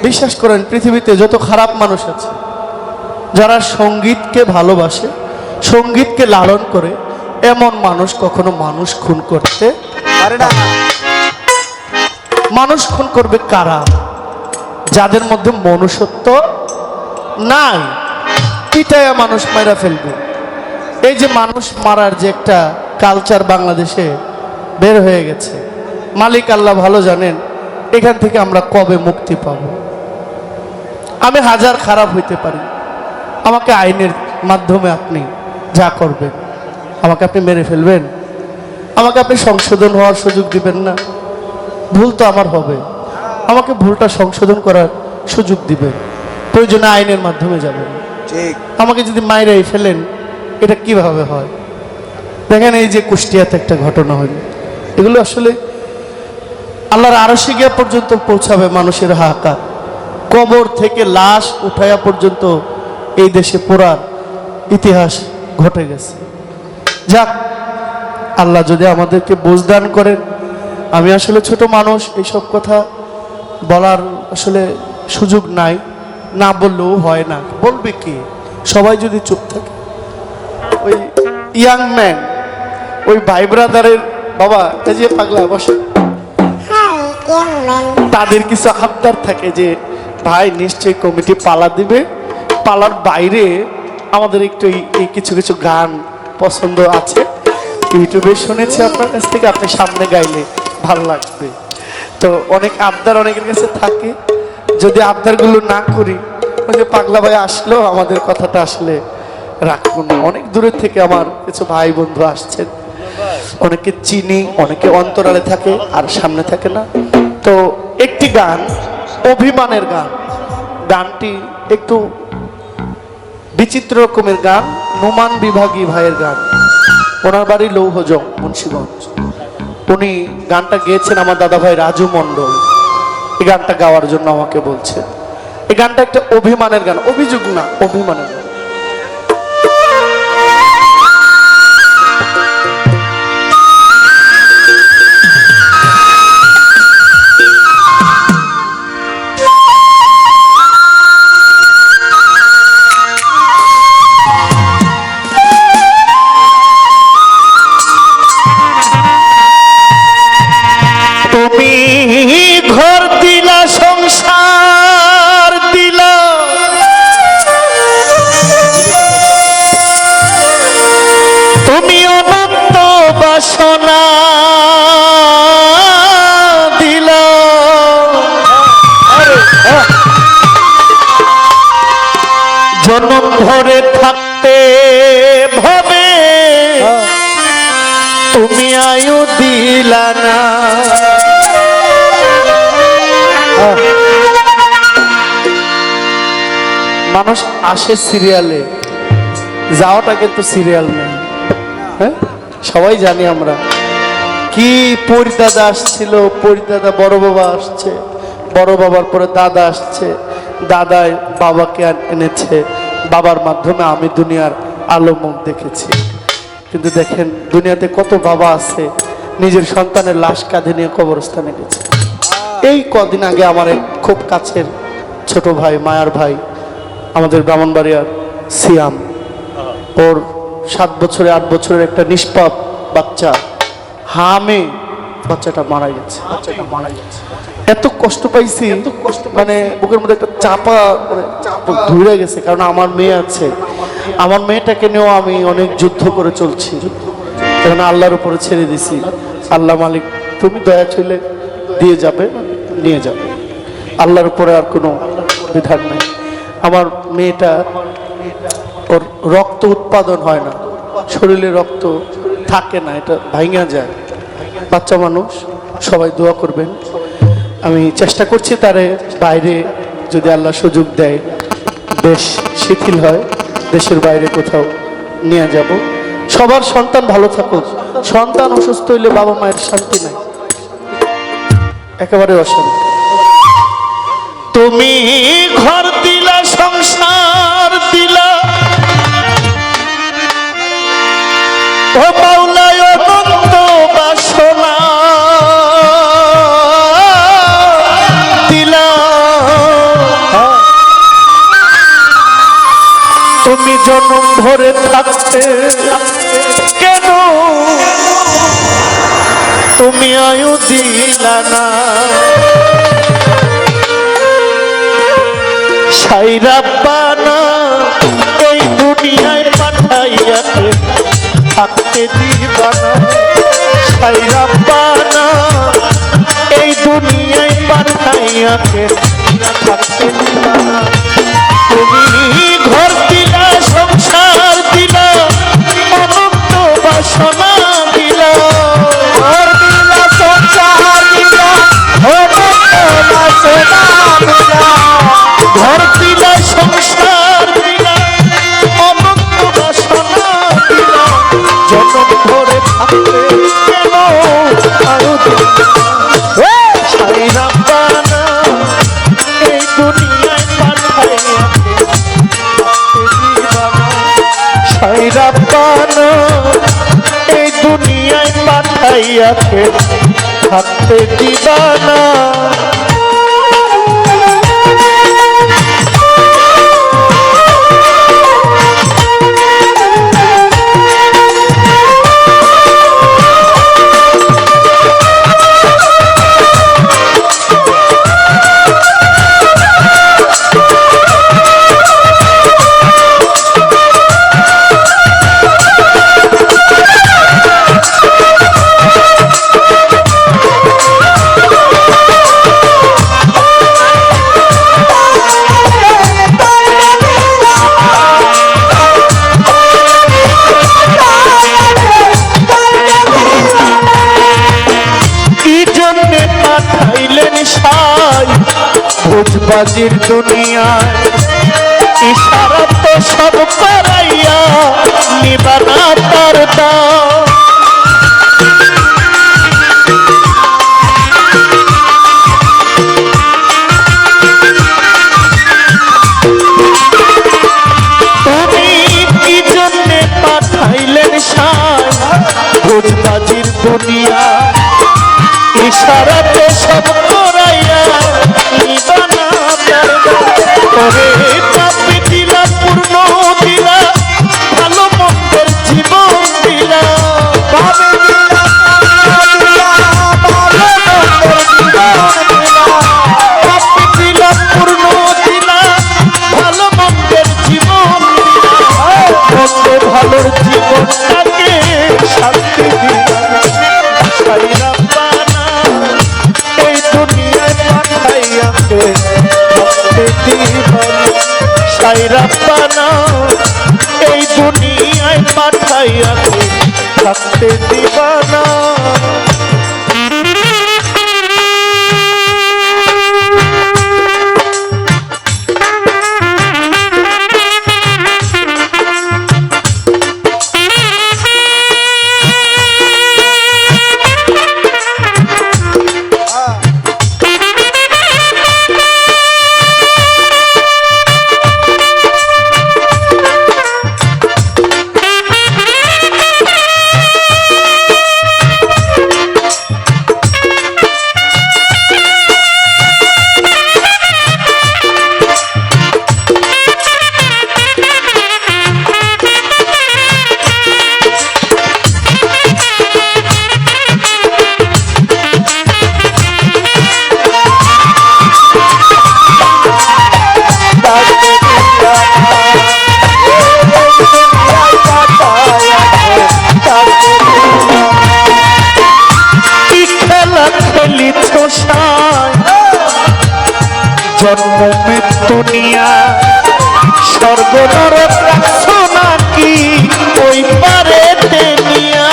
বিশ্বাস করেন পৃথিবীতে যত খারাপ মানুষ আছে, যারা সঙ্গীতকে ভালোবাসে, সঙ্গীতকে লালন করে, এমন মানুষ কখনো মানুষ খুন করতে পারে না। মানুষ খুন করবে কারা? যাদের মধ্যে মনুষ্যত্ব নাই, পিটায়া মানুষ মারা ফেলবে। এই যে মানুষ মারার যে একটা কালচার বাংলাদেশে বের হয়ে গেছে, মালিক আল্লাহ ভালো জানেন এখান থেকে আমরা কবে মুক্তি পাব। আমি হাজার খারাপ হইতে পারি, আমাকে আইনের মাধ্যমে আপনি যা করবেন, আমাকে আপনি মেরে ফেলবেন, আমাকে আপনি সংশোধন হওয়ার সুযোগ দিবেন না। ভুল তো আমার হবে, আমাকে ভুলটা সংশোধন করার সুযোগ দিবেন, প্রয়োজনে আইনের মাধ্যমে যাবেন। ঠিক। আমাকে যদি মাইরাই ফেলেন, এটা কিভাবে হয়? দেখেন এই যে কুষ্টিয়াতে একটা ঘটনা হইল, এগুলো আসলে আল্লাহর আরশে গিয়া পর্যন্ত পৌঁছাবে মানুষের হাহাকার। কবর থেকে লাশ উঠায়া পর্যন্ত এই দেশে পোড়ার ইতিহাস ঘটে গেছে। যাক, আল্লাহ যদি আমাদেরকে বুঝদান করেন। আমি আসলে ছোট মানুষ, এইসব কথা বলার আসলে সুযোগ নাই, না বললেও হয় না। বলবে কি? সবাই যদি চুপ থাকে। ওই ইয়াং ম্যান, ওই ভাই ব্রাদারের বাবা, এই যে পাগলা বসে, তাদের কিছু আবদার থাকে যে ভাই নিশ্চয়ই কমিটি পালা দিবে, পালার বাইরে আমাদের একটু এই কিছু কিছু গান পছন্দ আছে, ইউটিউবে শুনেছি আপনার কাছ থেকে, আপনি সামনে গাইলে ভালো লাগবে। তো অনেক আবদার অনেকের কাছে থাকে, যদি আবদারগুলো না করি, ওই যে পাগলা ভাই আসলো, আমাদের কথাটা আসলে রাখবো না। অনেক দূরের থেকে আমার কিছু ভাই বন্ধু আসছেন, অনেকে চিনি, অনেকে অন্তরালে থাকে আর সামনে থাকে না। তো একটি গান, অভিমানের গান, গানটি একটু বিচিত্র রকমের গান, নোমান বিভাগী ভাইয়ের গান। ওনার বাড়ি লৌহজং, মুন্সিগঞ্জ। উনি গানটা গেয়েছেন আমার দাদা ভাই রাজু মণ্ডল। এই গানটা গাওয়ার জন্য আমাকে বলছে। এই গানটা একটা অভিমানের গান, অভিযোগ না, অভিমানের গান। জনম ধরে থাকতে ভাবে তুমি আয়ু দিলা না। মানুষ আসে সিরিয়ালে, যাওয়াটা কিন্তু সিরিয়াল নেই। হ্যাঁ, সবাই জানি আমরা কি পরিদাদা আসছিল, পরিদাদা বড় বাবা আসছে, বড় বাবার পরে দাদা আসছে, দাদায় বাবাকে এনেছে, বাবার মাধ্যমে আমি দুনিয়ার আলো মুখ দেখেছি। কিন্তু দেখেন দুনিয়াতে কত বাবা আছে নিজের সন্তানের লাশ কাঁধে নিয়ে কবরস্থানে গেছে। এই কদিন আগে আমার এক খুব কাছের ছোট ভাই, মায়ার ভাই, আমাদের ব্রাহ্মণবাড়িয়ার সিয়াম, ওর 7 বছরে 8 বছরের একটা নিষ্পাপ বাচ্চা, হামে বাচ্চাটা মারা গেছে। এত কষ্ট পাইছি, মানে বুকের মধ্যে একটা চাপা ধরে গেছে। কারণ আমার মেয়ে আছে, আমার মেয়েটাকে নিয়েও আমি অনেক যুদ্ধ করে চলছি। কারণ আল্লাহর উপরে ছেড়ে দিছি, আল্লাহ মালিক তুমি দয়া চলে দিয়ে যাবে, নিয়ে যাবে, আল্লাহর উপরে আর কোনো বিধান নেই। আমার মেয়েটা, ওর রক্ত উৎপাদন হয় না, শরীরে রক্ত থাকে না, এটা ভাঙা যায়। বাচ্চা মানুষ, সবাই দোয়া করবেন। আমি চেষ্টা করছি তারে বাইরে যদি আল্লাহ সুযোগ দেয়, দেশ শিথিল হয়, দেশের বাইরে কোথাও নিয়ে যাব। সবার সন্তান ভালো থাকুক। সন্তান অসুস্থ হইলে বাবা মায়ের শান্তি নাই, একেবারে অশান্তি। তুমি ঘর দিলা, সংসার দিলা, ও মাওলায় অনন্ত বাসনা দিলা। জনম ধরে থাকতে কেন তুমি আয়ু দিলা না সাইরাব্বানা এই দুনিয়ায় পাঠাইয়া থাকতে দিবানা সাইরাব্বানা এই দুনিয়ায় পাঠাইয়াকে থাকতে দিবানা তুমি ঘর দিলা সংসার দিলা অনন্ত বাসনা দিলা ঘর দিলা সংসার দিলা অনন্ত বাসনা দিলা ঘর দিলা সংসার দিলা অনন্ত বাসনা দিলা জনম ধরে থাকতে কেন আরো সাইরাব্বানা এই দুনিয়ায় পাঠাইয়া সাইরাব্বানা এই দুনিয়ায় পাঠাইয়াকে থাকতে দিবানা ভোজবাজির দুনিয়ায় ইশারা তো সব করাইয়া নিবানা তার দাও তুমি কি জন্যে পাঠাইলেন সাই ভোজবাজির দুনিয়া ইশারা তো সব করাইয়া নিবানা তার দাও পাপি দিলা পূর্ণ দিলা ভালো মন্দের জীবন দিলা পাপি দিলা পাপি দিলা পূর্ণ দিলা ভালো মন্দের জীবন দিলা মন্দ ভালোর জীবনটাকে শান্তি দিলা সাইরাব্বানা এই দুনিয়ায় পাঠাইয়াকে থাকতে দিবানা সাইরাব্বানা এই দুনিয়ায় পাঠাইয়াকে থাকতে দিবানা জন্ম মৃত্যু নিয়া স্বর্গ নরক রাখছো নাকি ওই পারেতে নিয়া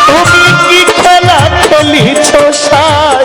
তুমি কি খেলা খেলিছ সাই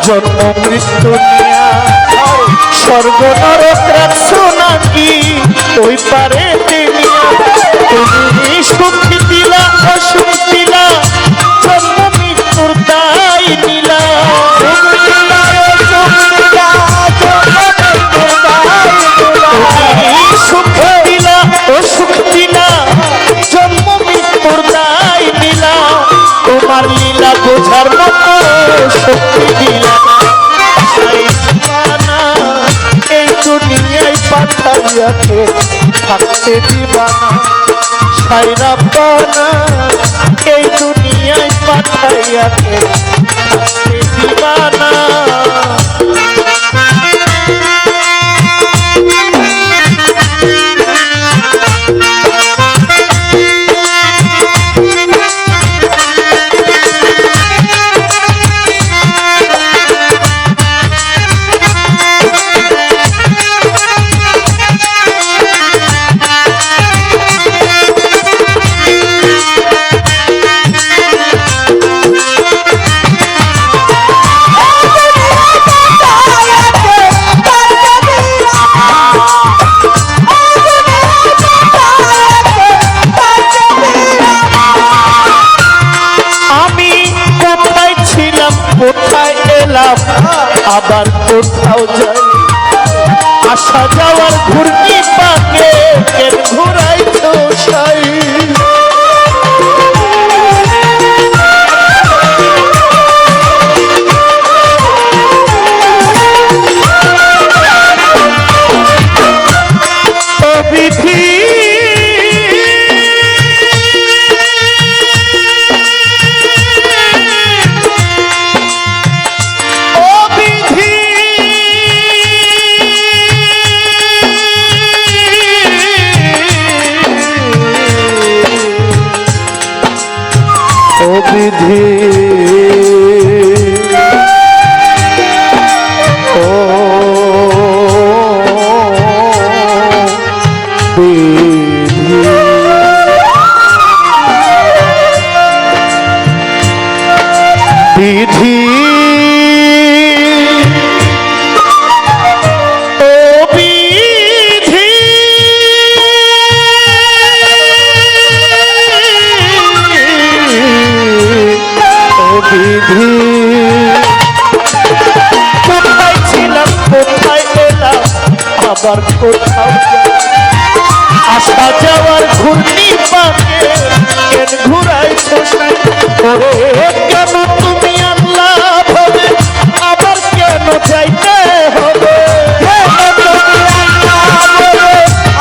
জন্ম মৃত্যু নিয়া স্বর্গ নরক রাখছো নাকি ওই পারেতে নিয়া তুমি সুখ দিলা অসুখ দিলা জন্ম মৃত্যুর দায় নিলা সুখ দিলা অসুখ দিলা জন্ম মৃত্যুর দায় নিলা শক্তি দিলা না সাইরাব্বানা এই দুনিয়ায় পাঠাইয়াকে থাকতে দিবা না সাইরাব্বানা এই দুনিয়ায় পাঠাইয়াকে থাকতে দিবা না কোথায় এলাম আবার কোথাও যাই আসা যাওয়ার ঘূর্ণি পাকে কেন ঘুরাই তো সাই বিধি বিধি ও বিধি বিধি বিধি কোথায় ছিলাম কোথায় এলাম আবার কোথাও আসা যাওয়ার ঘূর্ণি পাকে কেন ঘুরাইছো কেন তুমি আল্লাহ হবে আবার কেন যাইতে হবে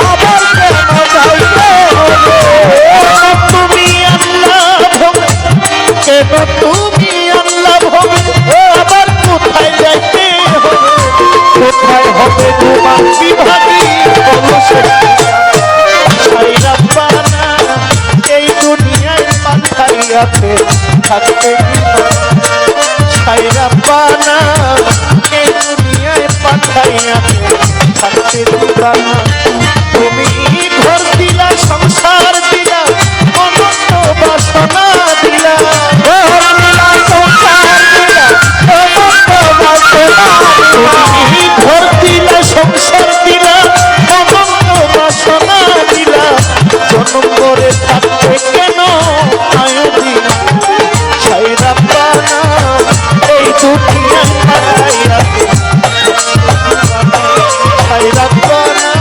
আবার কেন যাইতে হবে তুমি আল্লাহ হবে কেন তুমি আল্লাহ হবে আবার কোথায় যাইতে হবে কোথায় হবে তোমার বিভাগী সাইরাব্বানা এই দুনিয়ায় পাঠাইয়াকে থাকতে দিবা সাইরাব্বানা এই দুনিয়ায় পাঠাইয়াকে থাকতে দিবা না তুমি ঘর দিলা সংসার দিলা অনন্ত বাসনা দিলা ঘর দিলা সংসার দিলা অনন্ত বাসনা দিলা জন্ম করে থাকতে কেন আয়োদিন সাইরাব্বানা এই দুনিয়ায় পাঠাইয়াকে সাইরাব্বানা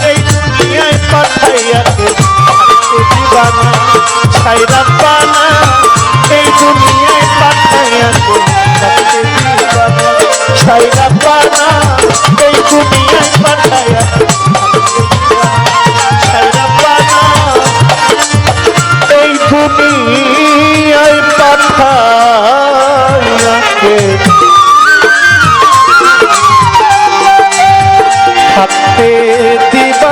এই দুনিয়ায় পাঠাইয়াকে থাকতে দিবা না সাইরাব্বানা এই দুনিয়ায় পাঠাইয়াকে থাকতে দিবা না সাইরাব্বানা এই দুনিয়ায় পাঠাইয়াকে সাইরাব্বানা এই দুনিয়ায় পাঠাইয়াকে থাকতে দিবা